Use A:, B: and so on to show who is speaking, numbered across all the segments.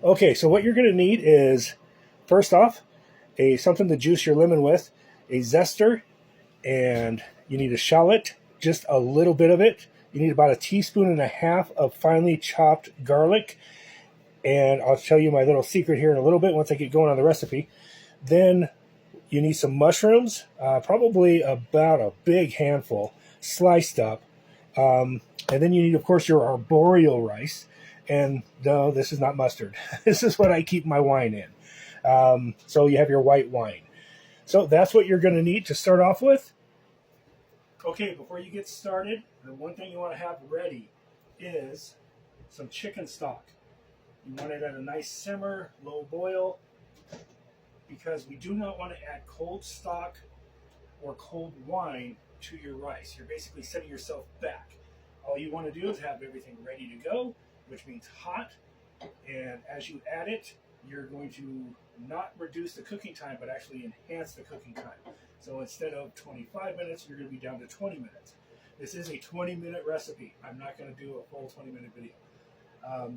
A: Okay, so what you're going to need is, first off, something to juice your lemon with, a zester, and you need a shallot, just a little bit of it. You need about 1.5 teaspoons of finely chopped garlic, and I'll tell you my little secret here in a little bit once I get going on the recipe. Then you need some mushrooms, probably about a big handful, sliced up. And then you need, of course, your arboreal rice. And no, this is not mustard. This is what I keep my wine in. So you have your white wine. So that's what you're going to need to start off with. Okay, before you get started, the one thing you want to have ready is some chicken stock. You want it at a nice simmer, low boil, because we do not want to add cold stock or cold wine to your rice. You're basically setting yourself back. All you want to do is have everything ready to go, which means hot. And as you add it, you're going to not reduce the cooking time, but actually enhance the cooking time. So instead of 25 minutes, you're going to be down to 20 minutes. This is a 20-minute recipe. I'm not going to do a full 20-minute video.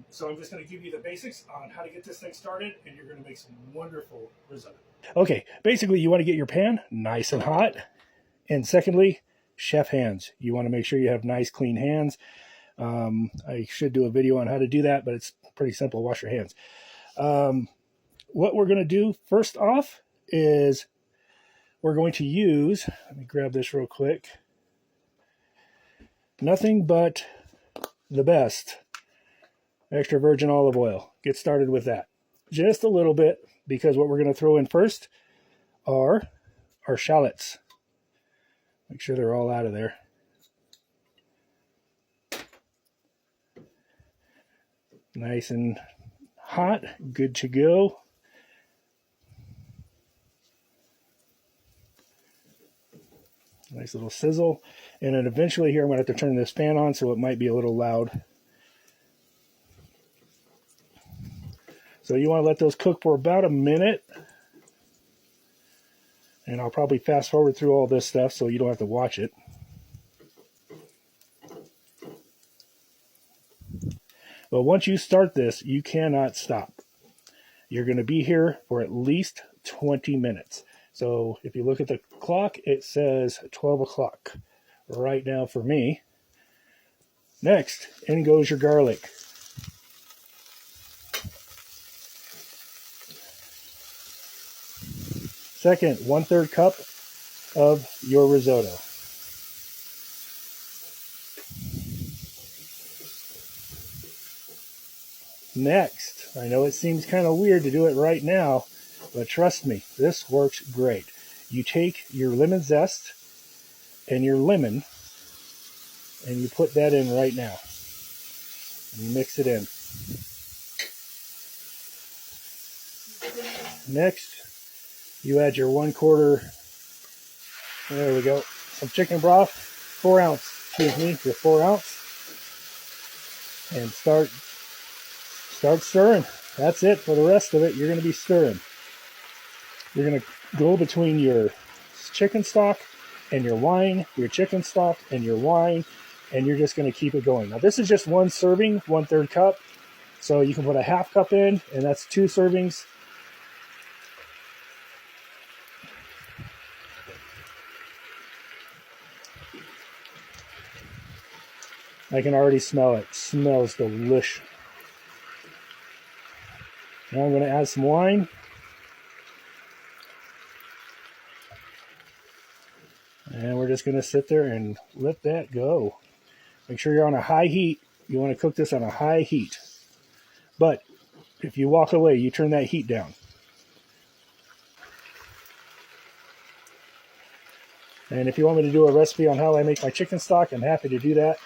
A: So I'm just going to give you the basics on how to get this thing started, and you're going to make some wonderful risotto. Okay, basically you want to get your pan nice and hot. And secondly, chef hands. You want to make sure you have nice, clean hands. I should do a video on how to do that, but it's pretty simple. Wash your hands. What we're going to do first off is we're going to use, let me grab this real quick, nothing but the best extra virgin olive oil. Get started with that. Just a little bit, because what we're going to throw in first are our shallots. Make sure they're all out of there. Nice and hot, good to go. Nice little sizzle. And then eventually here I'm going to have to turn this fan on, so it might be a little loud. So you want to let those cook for about a minute. And I'll probably fast forward through all this stuff so you don't have to watch it. But once you start this, you cannot stop. You're going to be here for at least 20 minutes. So if you look at the clock, it says 12 o'clock right now for me. Next, in goes your garlic. Second, 1/3 cup of your risotto. Next, I know it seems kind of weird to do it right now, but trust me, this works great. You take your lemon zest and your lemon, and you put that in right now. And you mix it in. Next, you add your 1/4, there we go, some chicken broth, 4 ounce, excuse me, your 4 ounce. And start stirring. That's it for the rest of it. You're going to be stirring. You're going to go between your chicken stock and your wine, your chicken stock and your wine, and you're just going to keep it going. Now this is just one serving, 1/3 cup. So you can put a 1/2 cup in, and that's 2 servings. I can already smell it. It smells delicious. Now I'm going to add some wine. And we're just going to sit there and let that go. Make sure you're on a high heat. You want to cook this on a high heat. But if you walk away, you turn that heat down. And if you want me to do a recipe on how I make my chicken stock, I'm happy to do that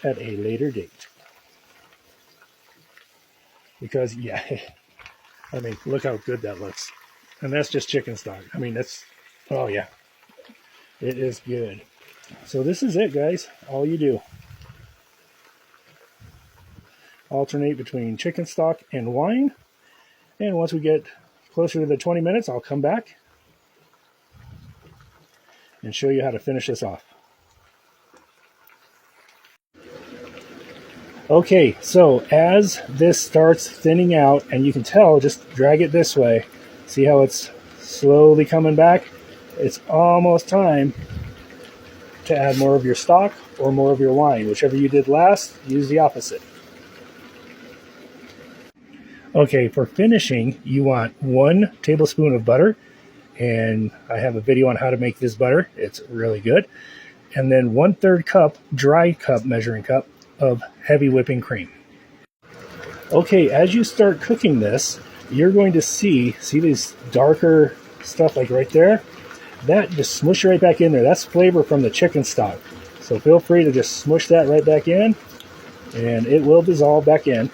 A: at a later date. Because, yeah, I mean, look how good that looks. And that's just chicken stock. I mean, that's, oh yeah, it is good. So this is it, guys. All you do. Alternate between chicken stock and wine. And once we get closer to the 20 minutes, I'll come back and show you how to finish this off. Okay, so as this starts thinning out, and you can tell, just drag it this way. See how it's slowly coming back? It's almost time to add more of your stock or more of your wine. Whichever you did last, use the opposite. Okay, for finishing, you want 1 tablespoon of butter, and I have a video on how to make this butter. It's really good. And then 1/3 cup, dry cup, measuring cup, of heavy whipping cream. Okay, as you start cooking this, you're going to see this darker stuff like right there? That, just smush right back in there. That's flavor from the chicken stock. So feel free to just smush that right back in, and it will dissolve back in.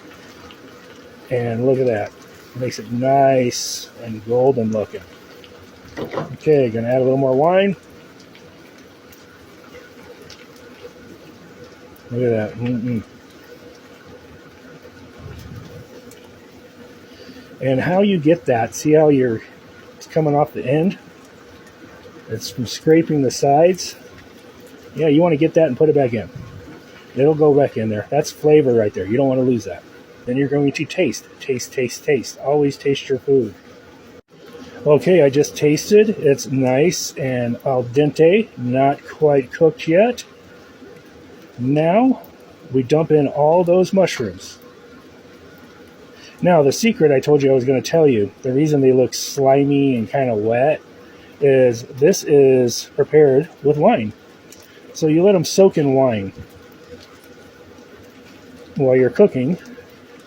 A: And look at that. It makes it nice and golden looking. Okay, gonna add a little more wine. Look at that. And how you get that, see how it's coming off the end? It's from scraping the sides. Yeah, you want to get that and put it back in. It'll go back in there. That's flavor right there. You don't want to lose that. Then you're going to taste. Taste, taste, taste. Always taste your food. Okay, I just tasted. It's nice and al dente, not quite cooked yet. Now, we dump in all those mushrooms. Now, the secret I told you I was going to tell you, the reason they look slimy and kind of wet, is this is prepared with wine. So you let them soak in wine while you're cooking,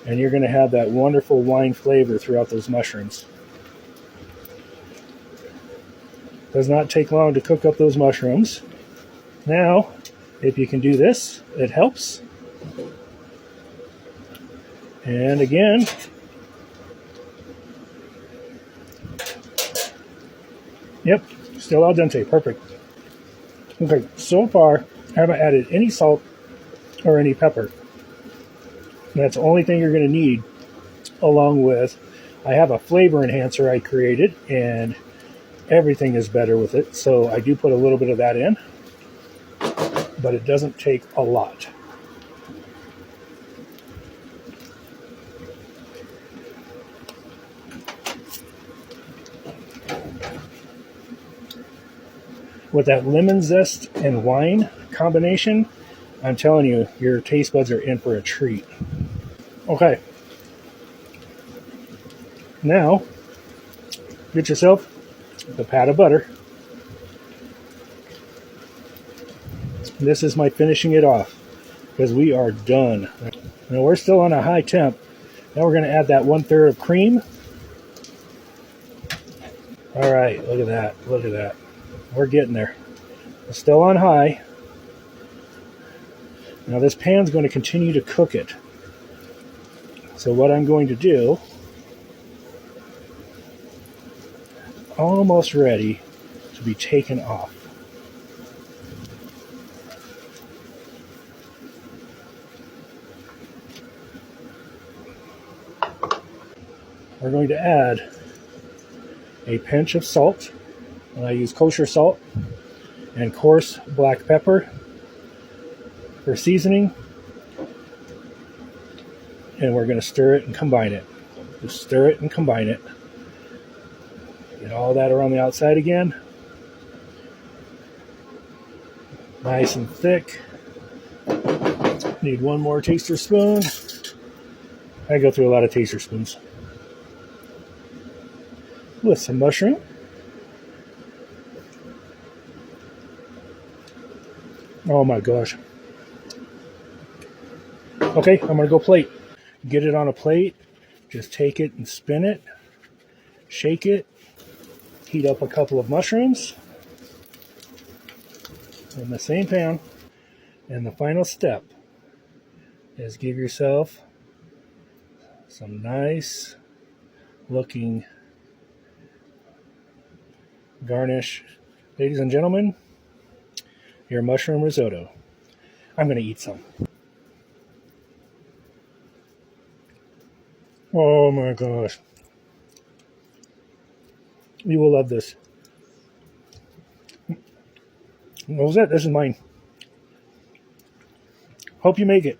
A: and you're going to have that wonderful wine flavor throughout those mushrooms. Does not take long to cook up those mushrooms. Now, if you can do this, it helps. And again, yep, still al dente, perfect. Okay, so far I haven't added any salt or any pepper. That's the only thing you're going to need, along with, I have a flavor enhancer I created, and everything is better with it. So I do put a little bit of that in, but it doesn't take a lot. With that lemon zest and wine combination, I'm telling you, your taste buds are in for a treat. Okay. Now, get yourself a pat of butter. This is my finishing it off, because we are done. Now we're still on a high temp. Now we're going to add that 1/3 of cream. All right, look at that. Look at that. We're getting there. It's still on high. Now this pan's going to continue to cook it. So what I'm going to do, almost ready to be taken off. We're going to add a pinch of salt, and I use kosher salt, and coarse black pepper for seasoning. And we're going to stir it and combine it. Just stir it and combine it. Get all that around the outside again. Nice and thick. Need one more taster spoon. I go through a lot of taster spoons. With some mushroom. Oh my gosh. Okay, I'm going to go plate. Get it on a plate. Just take it and spin it. Shake it. Heat up a couple of mushrooms in the same pan. And the final step is give yourself some nice looking garnish. Ladies and gentlemen, your mushroom risotto. I'm going to eat some. Oh my gosh. You will love this. What was that? This is mine. Hope you make it.